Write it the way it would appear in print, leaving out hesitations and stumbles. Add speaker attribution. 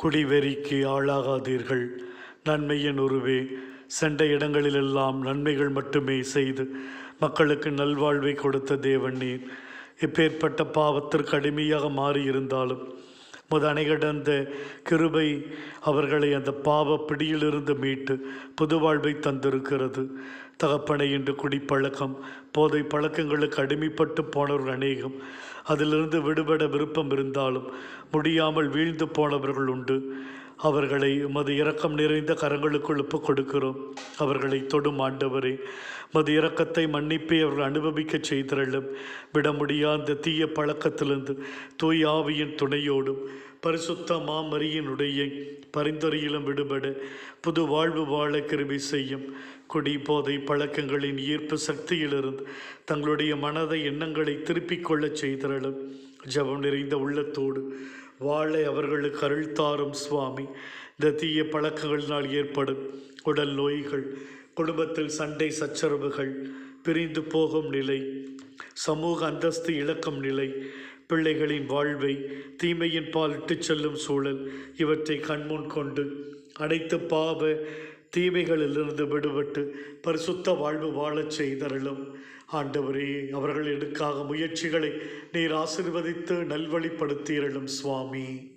Speaker 1: குடிவெறிக்கு ஆளாகாதீர்கள். நன்மையின் உருவே, சென்ற இடங்களிலெல்லாம் நன்மைகள் மட்டுமே செய்து மக்களுக்கு நல்வாழ்வை கொடுத்த தேவன் நீர். இப்பேற்பட்ட பாவத்திற்கு அடிமையாக மாறியிருந்தாலும் அணைகடந்த கிருபை அவர்களை அந்த பாவ பிடியிலிருந்து மீட்டு புது வாழ்வை தந்திருக்கிறது. தகப்பனை இன்று குடிப்பழக்கம், போதை பழக்கங்களுக்கு அடிமைப்பட்டு போனவர்கள் அநேகம். அதிலிருந்து விடுபட விருப்பம் இருந்தாலும் முடியாமல் வீழ்ந்து போனவர்கள் உண்டு. அவர்களை உமது இரக்கம் நிறைந்த கரங்களுக்குள் ஒப்புக் கொடுக்கிறோம். அவர்களை தொடும் ஆண்டவரே, உமது இரக்கத்தை மன்னிப்பை அவர்கள் அனுபவிக்க செய்திரலும். விட முடியாத தீய பழக்கத்திலிருந்து தூய் ஆவியின் துணையோடும் பரிசுத்த மாமரியினுடைய பரிந்துரையிலும் விடுபட புது வாழ்வு வாழ கிருபை செய்யும். குடி போதை பழக்கங்களின் ஈர்ப்பு சக்தியிலிருந்து தங்களுடைய மனதை எண்ணங்களை திருப்பிக் கொள்ளச் செய்திரலும். ஜபம் நிறைந்த உள்ளத்தோடு வாழ அவர்களுக்கு அருள் தாரும் சுவாமி. இந்த தீய பழக்கங்களினால் ஏற்படும் உடல் நோய்கள், குடும்பத்தில் சண்டை சச்சரவுகள், பிரிந்து போகும் நிலை, சமூக அந்தஸ்து இழக்கும் நிலை, பிள்ளைகளின் வாழ்வை தீமையின் பால் இட்டுச் செல்லும் சூழல், இவற்றை கண்முன் கொண்டு அனைத்து பாவ தீமைகளிலிருந்து விடுபட்டு பரிசுத்த வாழ்வு வாழச் செய்தருளும். ஆண்டவரே, அவர்கள் எடுக்காக முயற்சிகளை நீர் ஆசீர்வதித்து நல்வழிப்படுத்தியருளும் சுவாமி.